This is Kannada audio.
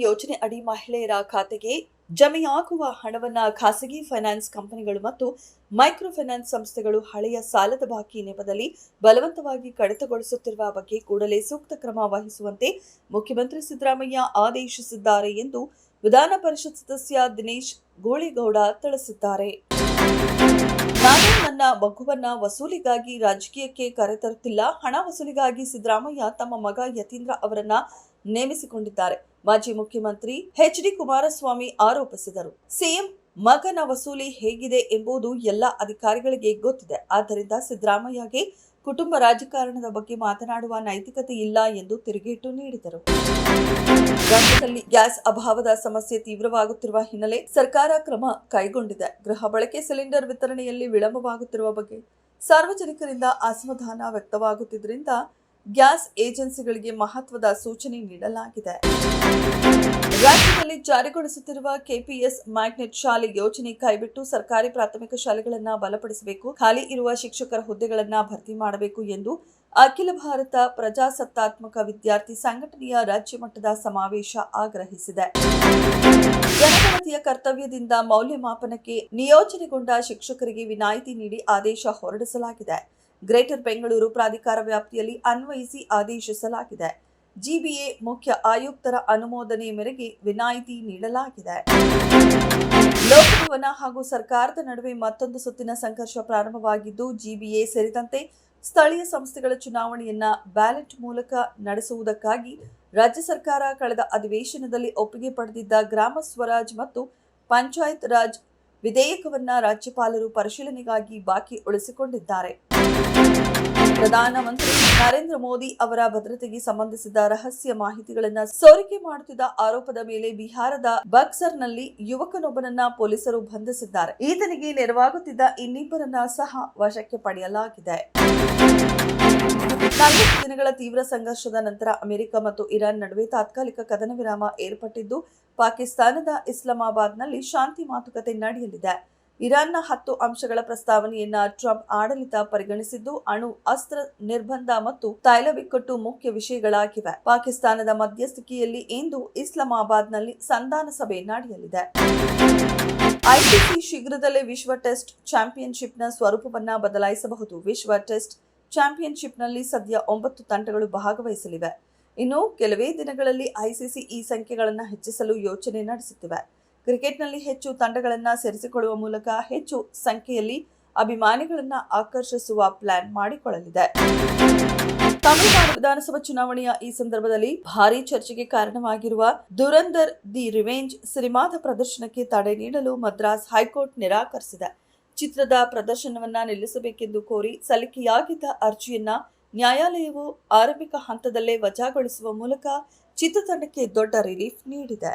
ಯೋಜನೆ ಅಡಿ ಮಹಿಳೆಯರ ಖಾತೆಗೆ ಜಮೆಯಾಗುವ ಹಣವನ್ನು ಖಾಸಗಿ ಫೈನಾನ್ಸ್ ಕಂಪನಿಗಳು ಮತ್ತು ಮೈಕ್ರೋ ಫೈನಾನ್ಸ್ ಸಂಸ್ಥೆಗಳು ಹಳೆಯ ಸಾಲದ ಬಾಕಿ ನೆಪದಲ್ಲಿ ಬಲವಂತವಾಗಿ ಕಡಿತಗೊಳಿಸುತ್ತಿರುವ ಬಗ್ಗೆ ಕೂಡಲೇ ಸೂಕ್ತ ಕ್ರಮ ವಹಿಸುವಂತೆ ಮುಖ್ಯಮಂತ್ರಿ ಸಿದ್ದರಾಮಯ್ಯ ಆದೇಶಿಸಿದ್ದಾರೆ ಎಂದು ವಿಧಾನ ಪರಿಷತ್ ಸದಸ್ಯ ದಿನೇಶ್ ಗೋಳಿಗೌಡ ತಿಳಿಸಿದ್ದಾರೆ. ನಾನು ನನ್ನ ಮಗುವನ್ನ ವಸೂಲಿಗಾಗಿ ರಾಜಕೀಯಕ್ಕೆ ಕರೆತರುತ್ತಿಲ್ಲ. ಹಣ ವಸೂಲಿಗಾಗಿ ಸಿದ್ದರಾಮಯ್ಯ ತಮ್ಮ ಮಗ ಯತೀಂದ್ರ ಅವರನ್ನ ನೇಮಿಸಿಕೊಂಡಿದ್ದಾರೆ. ಮಾಜಿ ಮುಖ್ಯಮಂತ್ರಿ ಎಚ್.ಡಿ. ಕುಮಾರಸ್ವಾಮಿ ಆರೋಪಿಸಿದರು. ಸಿಎಂ ಮಗನ ವಸೂಲಿ ಹೇಗಿದೆ ಎಂಬುದು ಎಲ್ಲ ಅಧಿಕಾರಿಗಳಿಗೆ ಗೊತ್ತಿದೆ. ಆದ್ದರಿಂದ ಸಿದ್ದರಾಮಯ್ಯಗೆ ಕುಟುಂಬ ರಾಜಕಾರಣದ ಬಗ್ಗೆ ಮಾತನಾಡುವ ನೈತಿಕತೆ ಇಲ್ಲ ಎಂದು ತಿರುಗೇಟು ನೀಡಿದರು. ರಾಜ್ಯದಲ್ಲಿ ಗ್ಯಾಸ್ ಅಭಾವದ ಸಮಸ್ಯೆ ತೀವ್ರವಾಗುತ್ತಿರುವ ಹಿನ್ನೆಲೆ ಸರ್ಕಾರ ಕ್ರಮ ಕೈಗೊಂಡಿದೆ. ಗೃಹ ಬಳಕೆ ಸಿಲಿಂಡರ್ ವಿತರಣೆಯಲ್ಲಿ ವಿಳಂಬವಾಗುತ್ತಿರುವ ಬಗ್ಗೆ ಸಾರ್ವಜನಿಕರಿಂದ ಅಸಮಾಧಾನ ವ್ಯಕ್ತವಾಗುತ್ತಿದ್ದರಿಂದ ಗ್ಯಾಸ್ ಏಜೆನ್ಸಿಗಳಿಗೆ ಮಹತ್ವದ ಸೂಚನೆ ನೀಡಲಾಗಿದೆ. ರಾಜ್ಯದಲ್ಲಿ ಜಾರಿಗೊಳಿಸುತ್ತಿರುವ ಕೆಪಿಎಸ್ ಮ್ಯಾಗ್ನೆಟ್ ಶಾಲೆ ಯೋಜನೆ ಕೈಬಿಟ್ಟು ಸರ್ಕಾರಿ ಪ್ರಾಥಮಿಕ ಶಾಲೆಗಳನ್ನು ಬಲಪಡಿಸಬೇಕು, ಖಾಲಿ ಇರುವ ಶಿಕ್ಷಕರ ಹುದ್ದೆಗಳನ್ನು ಭರ್ತಿ ಮಾಡಬೇಕು ಎಂದು ಅಖಿಲ ಭಾರತ ಪ್ರಜಾಸತ್ತಾತ್ಮಕ ವಿದ್ಯಾರ್ಥಿ ಸಂಘಟನೆಯ ರಾಜ್ಯ ಮಟ್ಟದ ಸಮಾವೇಶ ಆಗ್ರಹಿಸಿದೆ. ಜನಗಣತಿಯ ಕರ್ತವ್ಯದಿಂದ ಮೌಲ್ಯಮಾಪನಕ್ಕೆ ನಿಯೋಜನೆಗೊಂಡ ಶಿಕ್ಷಕರಿಗೆ ವಿನಾಯಿತಿ ನೀಡಿ ಆದೇಶ ಹೊರಡಿಸಲಾಗಿದೆ. ಗ್ರೇಟರ್ ಬೆಂಗಳೂರು ಪ್ರಾಧಿಕಾರ ವ್ಯಾಪ್ತಿಯಲ್ಲಿ ಅನ್ವಯಿಸಿ ಆದೇಶಿಸಲಾಗಿದೆ. ಜಿಬಿಎ ಮುಖ್ಯ ಆಯುಕ್ತರ ಅನುಮೋದನೆ ಮೇರೆಗೆ ವಿನಾಯಿತಿ ನೀಡಲಾಗಿದೆ. ಲೋಕಭವನ ಹಾಗೂ ಸರ್ಕಾರದ ನಡುವೆ ಮತ್ತೊಂದು ಸುತ್ತಿನ ಸಂಘರ್ಷ ಪ್ರಾರಂಭವಾಗಿದ್ದು, ಜಿಬಿಎ ಸೇರಿದಂತೆ ಸ್ಥಳೀಯ ಸಂಸ್ಥೆಗಳ ಚುನಾವಣೆಯನ್ನ ಬ್ಯಾಲೆಟ್ ಮೂಲಕ ನಡೆಸುವುದಕ್ಕಾಗಿ ರಾಜ್ಯ ಸರ್ಕಾರ ಕಳೆದ ಅಧಿವೇಶನದಲ್ಲಿ ಒಪ್ಪಿಗೆ ಪಡೆದಿದ್ದ ಗ್ರಾಮ ಸ್ವರಾಜ್ ಮತ್ತು ಪಂಚಾಯತ್ ರಾಜ್ ವಿಧೇಯಕವನ್ನ ರಾಜ್ಯಪಾಲರು ಪರಿಶೀಲನೆಗಾಗಿ ಬಾಕಿ ಉಳಿಸಿಕೊಂಡಿದ್ದಾರೆ. ಪ್ರಧಾನಮಂತ್ರಿ ನರೇಂದ್ರ ಮೋದಿ ಅವರ ಭದ್ರತೆಗೆ ಸಂಬಂಧಿಸಿದ ರಹಸ್ಯ ಮಾಹಿತಿಗಳನ್ನು ಸೋರಿಕೆ ಮಾಡುತ್ತಿದ್ದ ಆರೋಪದ ಮೇಲೆ ಬಿಹಾರದ ಬಕ್ಸರ್ನಲ್ಲಿ ಯುವಕನೊಬ್ಬನನ್ನ ಪೊಲೀಸರು ಬಂಧಿಸಿದ್ದಾರೆ. ಈತನಿಗೆ ನೆರವಾಗುತ್ತಿದ್ದ ಇನ್ನಿಬ್ಬರನ್ನ ಸಹ ವಶಕ್ಕೆ ಪಡೆಯಲಾಗಿದೆ. 40 ದಿನಗಳ ತೀವ್ರ ಸಂಘರ್ಷದ ನಂತರ ಅಮೆರಿಕ ಮತ್ತು ಇರಾನ್ ನಡುವೆ ತಾತ್ಕಾಲಿಕ ಕದನ ವಿರಾಮ ಏರ್ಪಟ್ಟಿದ್ದು, ಪಾಕಿಸ್ತಾನದ ಇಸ್ಲಾಮಾಬಾದ್ನಲ್ಲಿ ಶಾಂತಿ ಮಾತುಕತೆ ನಡೆಯಲಿದೆ. ಇರಾನ್ನ 10 ಅಂಶಗಳ ಪ್ರಸ್ತಾವನೆಯನ್ನ ಟ್ರಂಪ್ ಆಡಳಿತ ಪರಿಗಣಿಸಿದ್ದು, ಅಣು ಅಸ್ತ್ರ ನಿರ್ಬಂಧ ಮತ್ತು ತೈಲ ಬಿಕ್ಕಟ್ಟು ಮುಖ್ಯ ವಿಷಯಗಳಾಗಿವೆ. ಪಾಕಿಸ್ತಾನದ ಮಧ್ಯಸ್ಥಿಕೆಯಲ್ಲಿ ಇಂದು ಇಸ್ಲಾಮಾಬಾದ್ನಲ್ಲಿ ಸಂಧಾನ ಸಭೆ ನಡೆಯಲಿದೆ. ಐಸಿಸಿ ಶೀಘ್ರದಲ್ಲೇ ವಿಶ್ವ ಟೆಸ್ಟ್ ಚಾಂಪಿಯನ್ಶಿಪ್ನ ಸ್ವರೂಪವನ್ನ ಬದಲಾಯಿಸಬಹುದು. ವಿಶ್ವ ಟೆಸ್ಟ್ ಚಾಂಪಿಯನ್ಶಿಪ್ನಲ್ಲಿ ಸದ್ಯ 9 ತಂಡಗಳು ಭಾಗವಹಿಸಲಿವೆ. ಇನ್ನು ಕೆಲವೇ ದಿನಗಳಲ್ಲಿ ಐಸಿಸಿ ಈ ಸಂಖ್ಯೆಗಳನ್ನು ಹೆಚ್ಚಿಸಲು ಯೋಚನೆ ನಡೆಸುತ್ತಿವೆ. ಕ್ರಿಕೆಟ್ನಲ್ಲಿ ಹೆಚ್ಚು ತಂಡಗಳನ್ನು ಸೇರಿಸಿಕೊಳ್ಳುವ ಮೂಲಕ ಹೆಚ್ಚು ಸಂಖ್ಯೆಯಲ್ಲಿ ಅಭಿಮಾನಿಗಳನ್ನು ಆಕರ್ಷಿಸುವ ಪ್ಲಾನ್ ಮಾಡಿಕೊಳ್ಳಲಿದೆ. ತಮಿಳುನಾಡು ವಿಧಾನಸಭಾ ಚುನಾವಣೆಯ ಈ ಸಂದರ್ಭದಲ್ಲಿ ಭಾರೀ ಚರ್ಚೆಗೆ ಕಾರಣವಾಗಿರುವ ದುರಂದರ್ ದಿ ರಿವೆಂಜ್ ಸಿನಿಮಾದ ಪ್ರದರ್ಶನಕ್ಕೆ ತಡೆ ನೀಡಲು ಮದ್ರಾಸ್ ಹೈಕೋರ್ಟ್ ನಿರಾಕರಿಸಿದೆ. ಚಿತ್ರದ ಪ್ರದರ್ಶನವನ್ನ ನಿಲ್ಲಿಸಬೇಕೆಂದು ಕೋರಿ ಸಲ್ಲಿಕೆಯಾಗಿದ್ದ ಅರ್ಜಿಯನ್ನ ನ್ಯಾಯಾಲಯವು ಆರಂಭಿಕ ಹಂತದಲ್ಲೇ ವಜಾಗೊಳಿಸುವ ಮೂಲಕ ಚಿತ್ರತಂಡಕ್ಕೆ ದೊಡ್ಡ ರಿಲೀಫ್ ನೀಡಿದೆ.